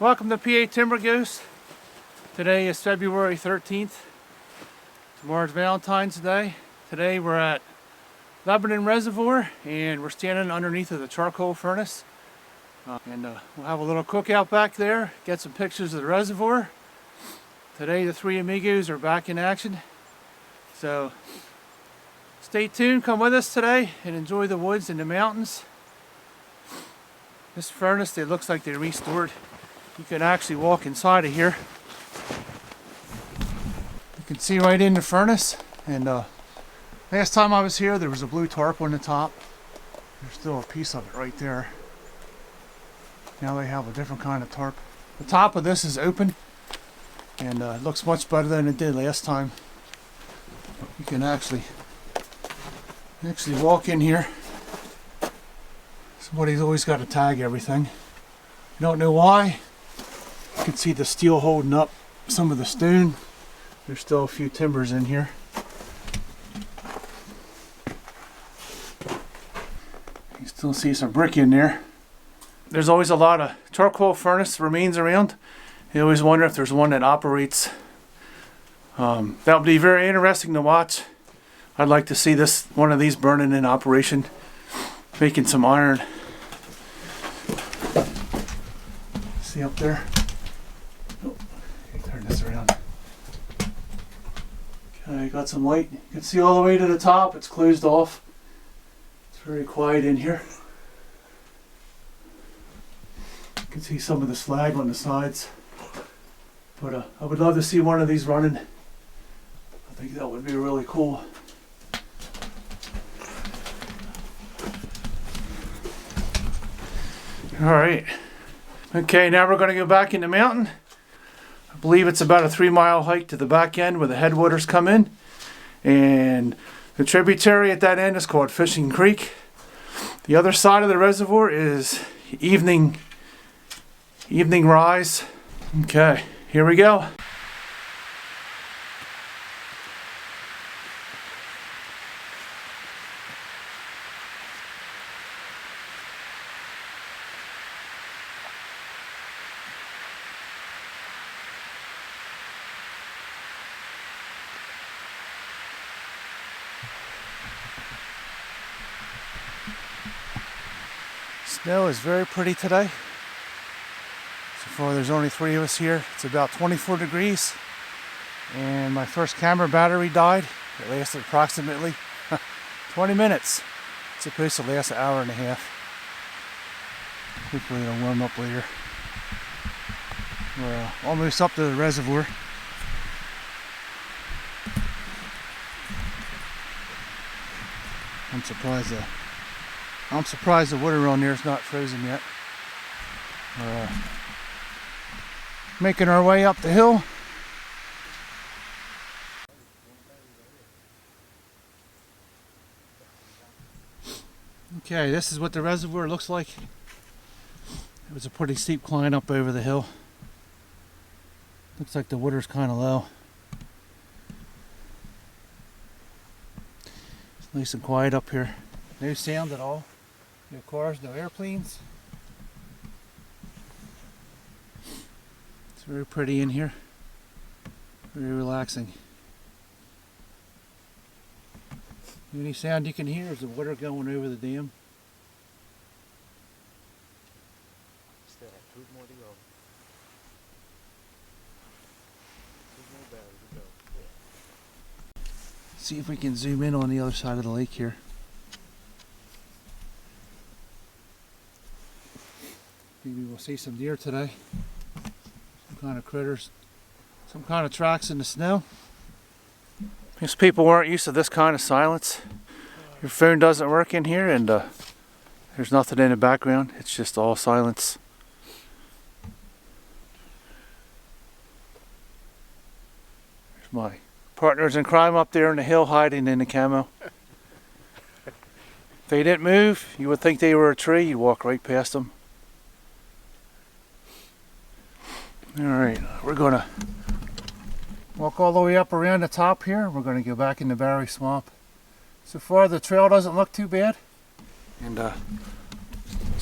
Welcome to PA Timber Goose. Today is February 13th. Tomorrow's Valentine's Day. Today we're at Lebanon Reservoir and we're standing underneath of the charcoal furnace. We'll have a little cookout back there, get some pictures of the reservoir. Today the three amigos are back in action. So stay tuned, come with us today and enjoy the woods and the mountains. This furnace, it looks like they restored. You can actually walk inside of here. You can see right in the furnace. And last time I was here, there was a blue tarp on the top. There's still a piece of it right there. Now they have a different kind of tarp. The top of this is open, and it looks much better than it did last time. You can actually walk in here. Somebody's always got to tag everything. You don't know why. You can see the steel holding up some of the stone. There's still a few timbers in here. You still see some brick in there. There's always a lot of charcoal furnace remains around. You always wonder if there's one that operates. That would be very interesting to watch. I'd like to see one of these burning in operation, making some iron. See up there? Oh, turn this around. Okay, got some light. You can see all the way to the top. It's closed off. It's very quiet in here. You can see some of the slag on the sides. But I would love to see one of these running. I think that would be really cool. All right. Okay, now we're going to go back in the mountain. I believe it's about a 3-mile hike to the back end where the headwaters come in. And the tributary at that end is called Fishing Creek. The other side of the reservoir is evening rise. Okay, here we go. Snow is very pretty today. So far there's only 3 of us here. It's about 24 degrees. And my first camera battery died. It lasted approximately 20 minutes. It's supposed to last an hour and a half. Hopefully it'll warm up later. We're almost up to the reservoir. I'm surprised the water on there is not frozen yet. We're making our way up the hill. Okay, this is what the reservoir looks like. It was a pretty steep climb up over the hill. Looks like the water's kind of low. It's nice and quiet up here. No sound at all. No cars, no airplanes. It's very pretty in here. Very relaxing. The only sound you can hear is the water going over the dam. Still have 2 more to go. 2 more barrels to go. Yeah. See if we can zoom in on the other side of the lake here. Maybe we'll see some deer today. Some kind of critters. Some kind of tracks in the snow. These people weren't used to this kind of silence. Your phone doesn't work in here and there's nothing in the background. It's just all silence. There's my partners in crime up there on the hill hiding in the camo. If they didn't move, you would think they were a tree. You'd walk right past them. Alright, we're going to walk all the way up around the top here. We're going to go back in the Barry Swamp. So far the trail doesn't look too bad. And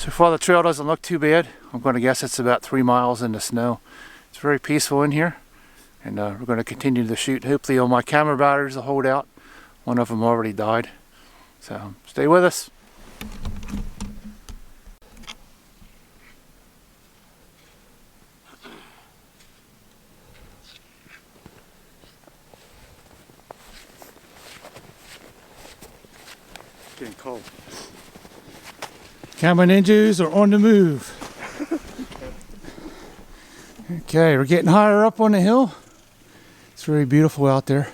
So far the trail doesn't look too bad. I'm going to guess it's about 3 miles in the snow. It's very peaceful in here, and we're going to continue to shoot. Hopefully all my camera batteries will hold out. One of them already died. So stay with us. Getting cold. Camera ninjas are on the move. Okay, we're getting higher up on the hill. It's very beautiful out there.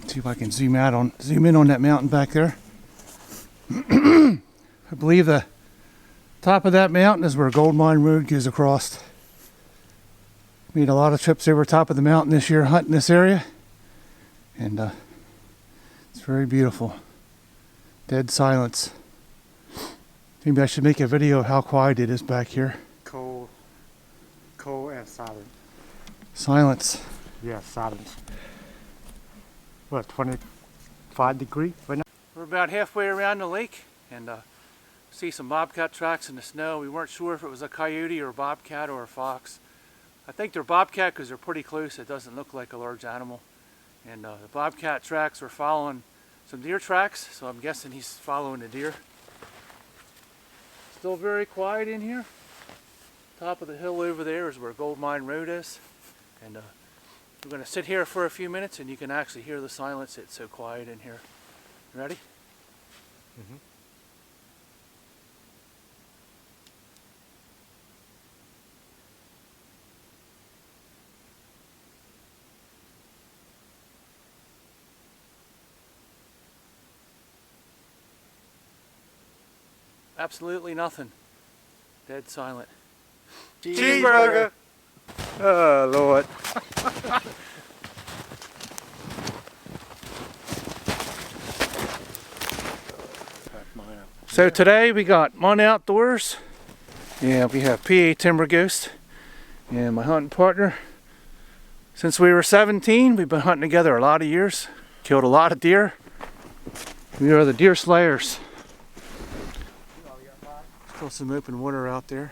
See if I can zoom in on that mountain back there. I believe the top of that mountain is where Gold Mine Road goes across. Made a lot of trips over top of the mountain this year hunting this area, and it's very beautiful. Dead silence. Maybe I should make a video of how quiet it is back here. Cold and silent. Silence. Yeah, silent. What, 25 degrees right now? We're about halfway around the lake, and see some bobcat tracks in the snow. We weren't sure if it was a coyote or a bobcat or a fox. I think they're bobcat because they're pretty close. It doesn't look like a large animal. And the bobcat tracks were following some deer tracks, so I'm guessing he's following the deer. Still very quiet in here. Top of the hill over there is where Gold Mine Road is. And we're going to sit here for a few minutes and you can actually hear the silence. It's so quiet in here. Ready? Mm-hmm. Absolutely nothing. Dead silent. Cheeseburger! Oh, Lord. So today we got Mon Outdoors. Yeah, we have PA Timber Ghost and my hunting partner. Since we were 17, we've been hunting together a lot of years. Killed a lot of deer. We are the deer slayers. Still some open water out there.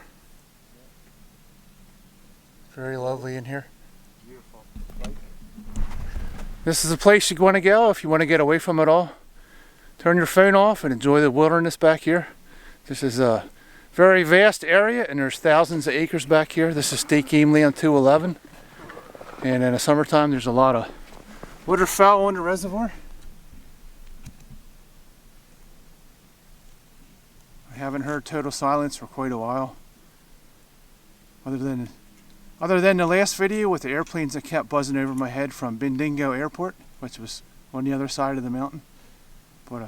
Very lovely in here. Beautiful. This is a place you want to go if you want to get away from it all. Turn your phone off and enjoy the wilderness back here. This is a very vast area and there's thousands of acres back here. This is State Game Land 211. And in the summertime there's a lot of waterfowl on the reservoir. I haven't heard total silence for quite a while. Other than the last video with the airplanes that kept buzzing over my head from Bendigo Airport, which was on the other side of the mountain. But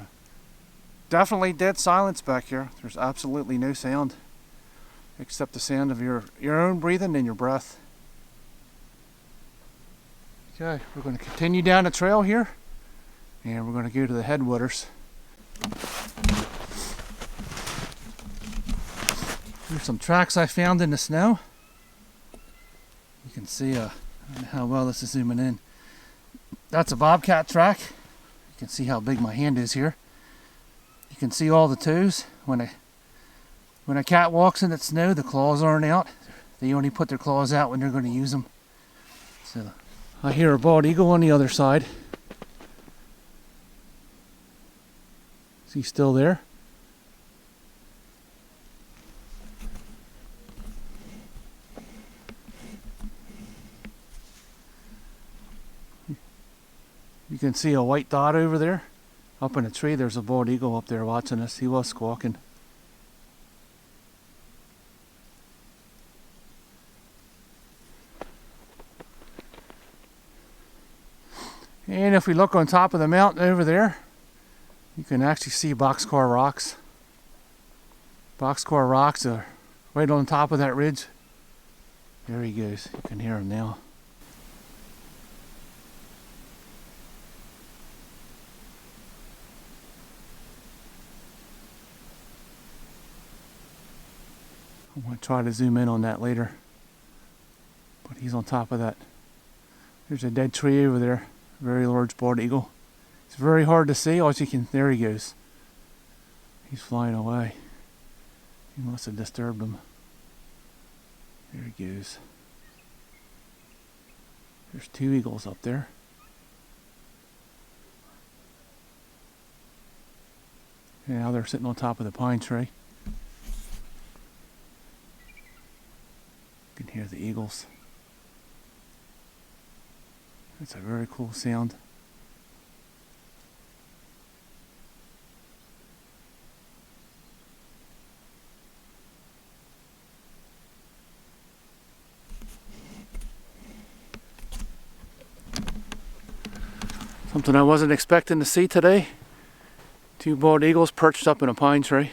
definitely dead silence back here. There's absolutely no sound except the sound of your own breathing and your breath. Okay, we're going to continue down the trail here and we're going to go to the headwaters. Here's some tracks I found in the snow. You can see, I don't know how well this is zooming in. That's a bobcat track. You can see how big my hand is here. You can see all the toes. When a cat walks in the snow, the claws aren't out. They only put their claws out when they're going to use them. So I hear a bald eagle on the other side. Is he still there? You can see a white dot over there. Up in a tree, there's a bald eagle up there watching us. He was squawking. And if we look on top of the mountain over there, you can actually see boxcar rocks. Boxcar rocks are right on top of that ridge. There he goes. You can hear him now. I'm going to try to zoom in on that later. But he's on top of that. There's a dead tree over there. Very large bald eagle. It's very hard to see. All you can, there he goes. He's flying away. He must have disturbed them. There he goes. There's 2 eagles up there. And now they're sitting on top of the pine tree. You can hear the eagles. That's a very cool sound. Something I wasn't expecting to see today. 2 bald eagles perched up in a pine tree.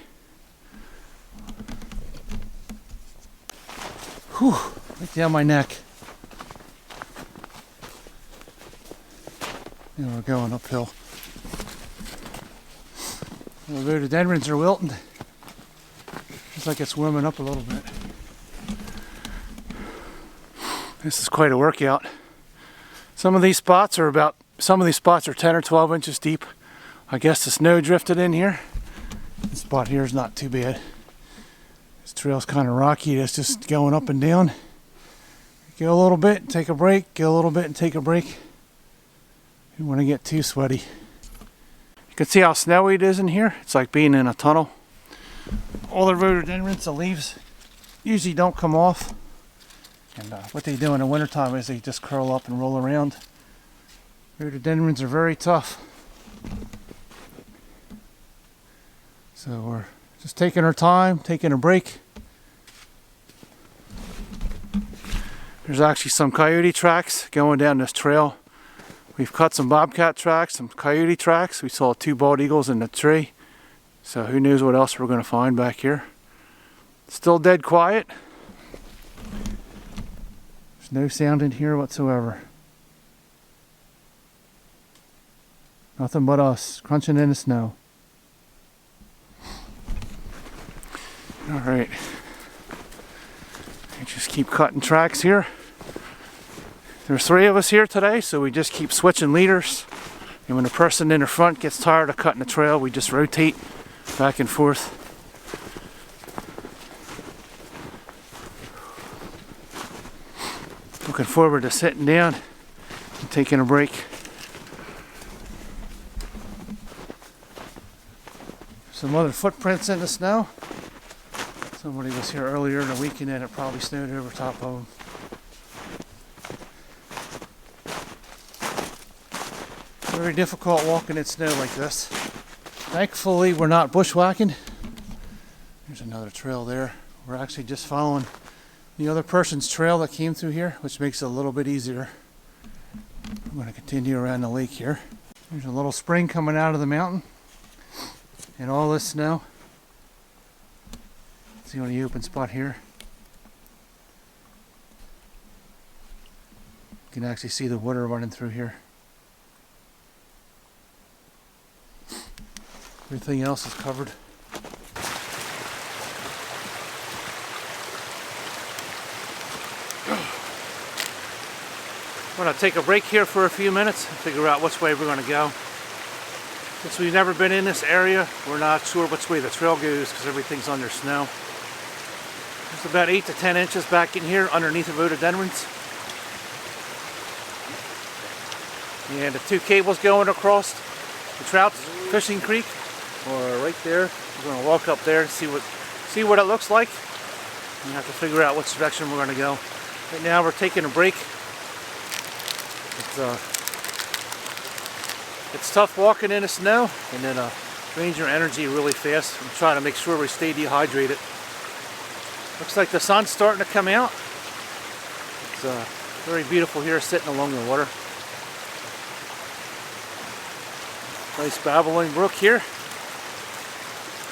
Whew, right down my neck. And we're going uphill. The rhododendrons are wilting. Looks like it's warming up a little bit. This is quite a workout. Some of these spots are 10 or 12 inches deep. I guess the snow drifted in here. This spot here is not too bad. This trail's kind of rocky. It's just going up and down. Go a little bit, take a break. Go a little bit and take a break. You don't want to get too sweaty. You can see how snowy it is in here. It's like being in a tunnel. All the rhododendrons, the leaves usually don't come off. And what they do in the wintertime is they just curl up and roll around. Rhododendrons are very tough. So we're just taking our time, taking a break. There's actually some coyote tracks going down this trail. We've cut some bobcat tracks, some coyote tracks. We saw 2 bald eagles in the tree. So who knows what else we're going to find back here. Still dead quiet. There's no sound in here whatsoever. Nothing but us crunching in the snow. Alright. Just keep cutting tracks here. There's 3 of us here today, so we just keep switching leaders. And when the person in the front gets tired of cutting the trail, we just rotate back and forth. Looking forward to sitting down and taking a break. Some other footprints in the snow. Somebody was here earlier in the week and then it probably snowed over top of them. Very difficult walking in snow like this. Thankfully we're not bushwhacking. There's another trail there. We're actually just following the other person's trail that came through here, which makes it a little bit easier. I'm going to continue around the lake here. There's a little spring coming out of the mountain. And all this snow. See on the open spot here. You can actually see the water running through here. Everything else is covered. We're going to take a break here for a few minutes and figure out which way we're going to go. Since we've never been in this area, we're not sure which way the trail goes because everything's under snow. There's about 8 to 10 inches back in here underneath the rhododendrons. And the 2 cables going across the trout fishing creek are right there. We're going to walk up there and see what it looks like. We have to figure out which direction we're going to go. Right now we're taking a break. It's tough walking in the snow and then drains your energy really fast. I'm trying to make sure we stay dehydrated. Looks like the sun's starting to come out. It's very beautiful here sitting along the water. Nice babbling brook here.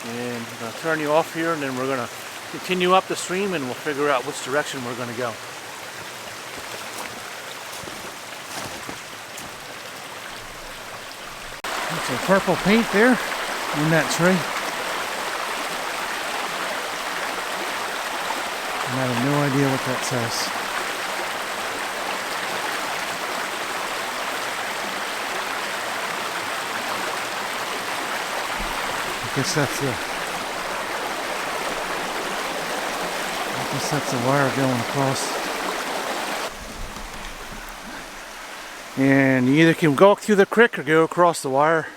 And I'm going to turn you off here and then we're going to continue up the stream and we'll figure out which direction we're going to go. There's a purple paint there in that tree. And I have no idea what that says. I guess that's guess that's the wire going across. And you either can go through the creek or go across the wire.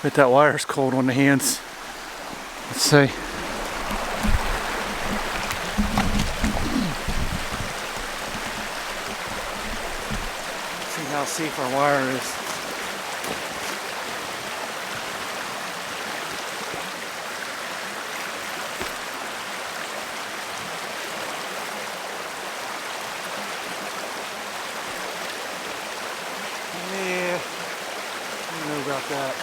Bet that wire's cold on the hands. Let's see. See how safe our wire is. Yeah, I don't know about that.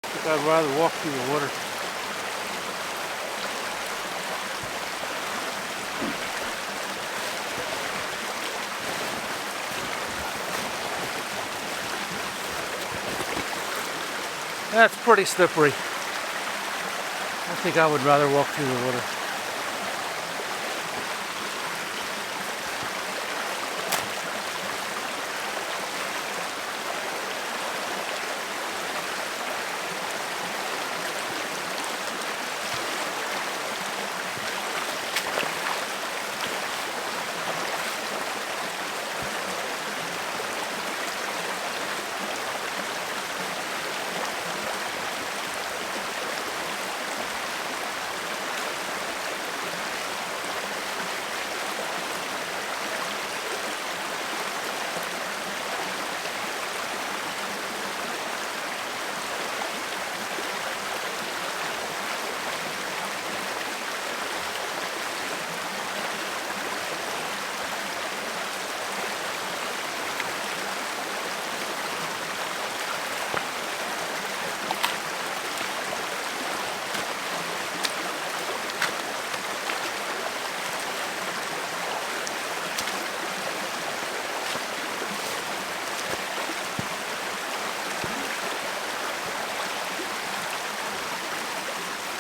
I think I'd rather walk through the water. That's pretty slippery. I think I would rather walk through the water.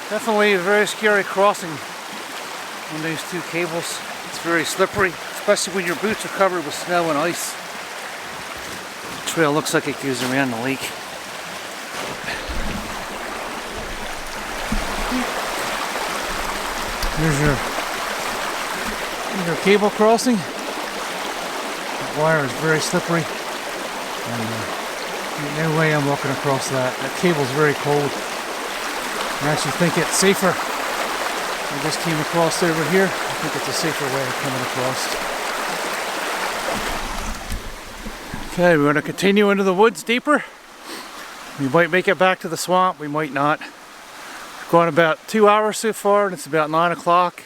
Definitely a very scary crossing on those two cables. It's very slippery, especially when your boots are covered with snow and ice. The trail looks like it goes around the lake. Here's your cable crossing. The wire is very slippery, and there's no way I'm walking across that. That cable's very cold. I actually think it's safer. I just came across over here. I think it's a safer way of coming across. Okay, we're going to continue into the woods deeper. We might make it back to the swamp, we might not. We've gone about 2 hours so far, and it's about 9 o'clock.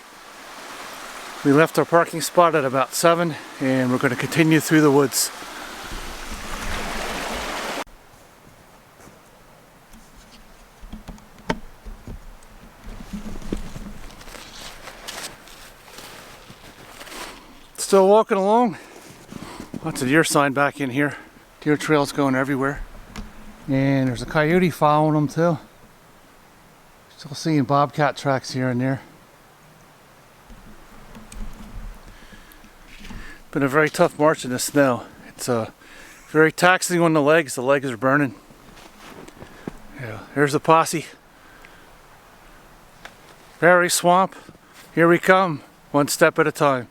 We left our parking spot at about 7, and we're going to continue through the woods. Still walking along. Lots of deer sign back in here. Deer trails going everywhere. And there's a coyote following them too. Still seeing bobcat tracks here and there. Been a very tough march in the snow. It's very taxing on the legs. The legs are burning. Yeah, here's the posse. Prairie swamp. Here we come. One step at a time.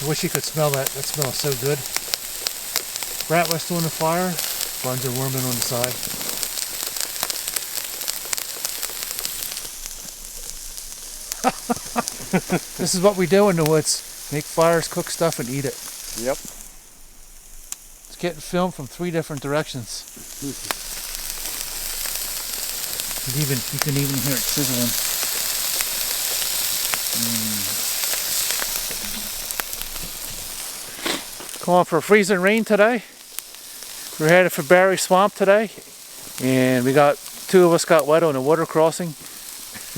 I wish you could smell that. That smells so good. Bratwurst on the fire. Buns are warming on the side. This is what we do in the woods. Make fires, cook stuff, and eat it. Yep. It's getting filmed from 3 different directions. You can even hear it sizzling. Calling for freezing rain today. We're headed for Barry Swamp today, and 2 of us got wet on the water crossing.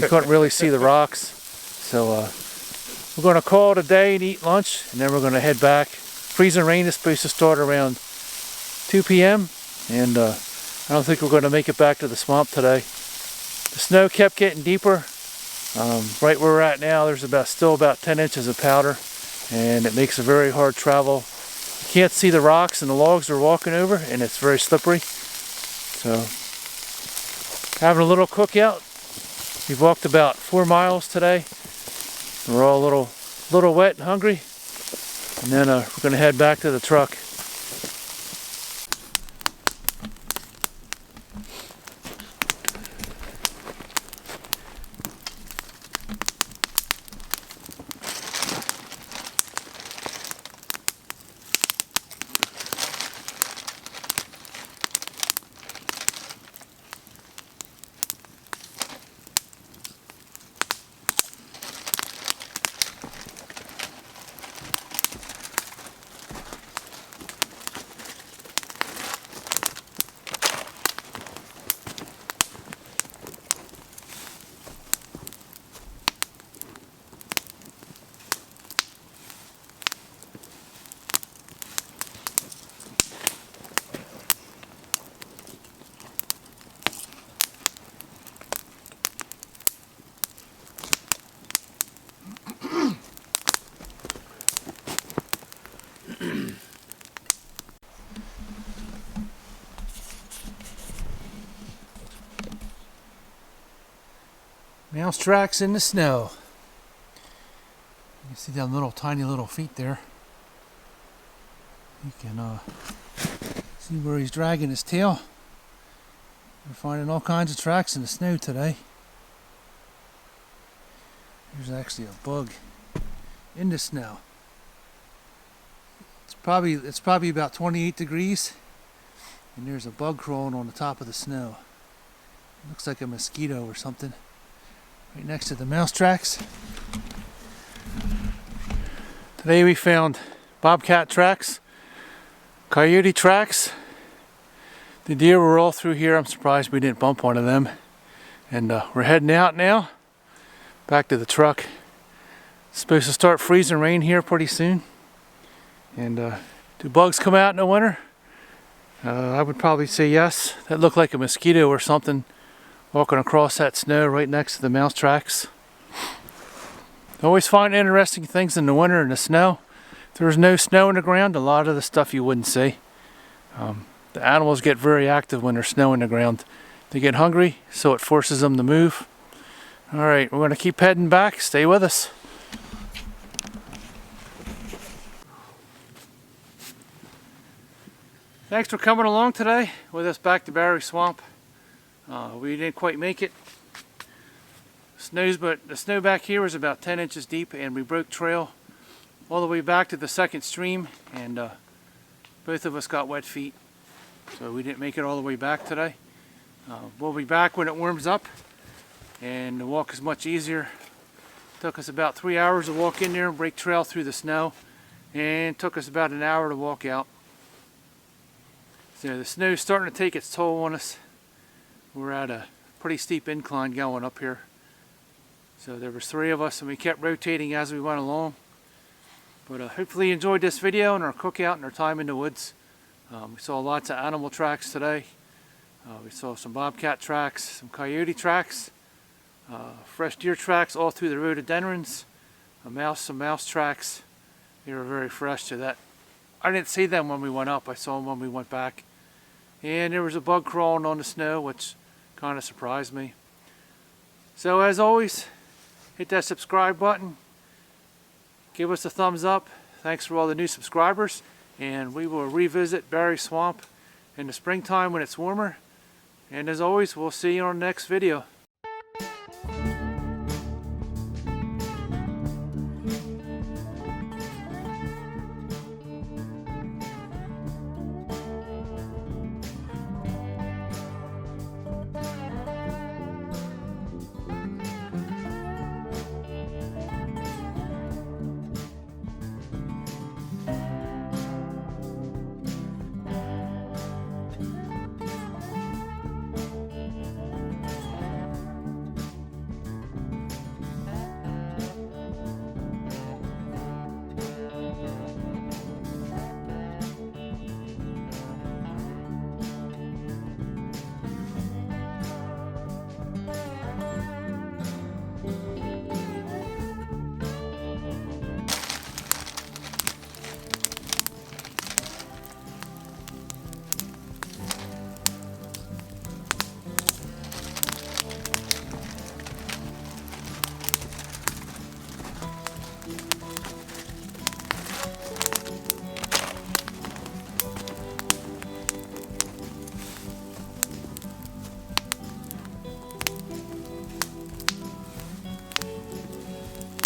We couldn't really see the rocks, so we're going to call it a day and eat lunch, and then we're going to head back. Freezing rain is supposed to start around 2 p.m. and I don't think we're going to make it back to the swamp today. The snow kept getting deeper. Right where we're at now, there's still about 10 inches of powder, and it makes it very hard travel. You can't see the rocks and the logs we're walking over, and it's very slippery. So, having a little cookout. We've walked about 4 miles today. We're all a little wet and hungry, and then we're going to head back to the truck. Mouse tracks in the snow. You can see them tiny little feet there. You can see where he's dragging his tail. We're finding all kinds of tracks in the snow today. There's actually a bug in the snow. It's probably about 28 degrees, and there's a bug crawling on the top of the snow. It looks like a mosquito or something. Right next to the mouse tracks. Today we found bobcat tracks, coyote tracks. The deer were all through here. I'm surprised we didn't bump one of them. And we're heading out now, back to the truck. It's supposed to start freezing rain here pretty soon. And do bugs come out in the winter? I would probably say yes. That looked like a mosquito or something walking across that snow right next to the mouse tracks. I always find interesting things in the winter in the snow. If there's no snow in the ground, a lot of the stuff you wouldn't see. The animals get very active when there's snow in the ground. They get hungry, so it forces them to move. Alright, we're going to keep heading back. Stay with us. Thanks for coming along today with us back to Barry Swamp. We didn't quite make it. But the snow back here was about 10 inches deep, and we broke trail all the way back to the second stream, and both of us got wet feet. So we didn't make it all the way back today. We'll be back when it warms up, and the walk is much easier. It took us about 3 hours to walk in there and break trail through the snow, and it took us about an hour to walk out. So the snow's starting to take its toll on us. We're at a pretty steep incline going up here. So there was 3 of us, and we kept rotating as we went along. But hopefully you enjoyed this video and our cookout and our time in the woods. We saw lots of animal tracks today. We saw some bobcat tracks, some coyote tracks, fresh deer tracks all through the rhododendrons, some mouse tracks. They were very fresh to that. I didn't see them when we went up. I saw them when we went back. And there was a bug crawling on the snow, which kind of surprised me. So as always, hit that subscribe button. Give us a thumbs up. Thanks for all the new subscribers, and we will revisit Barry Swamp in the springtime when it's warmer. And as always, we'll see you on the next video.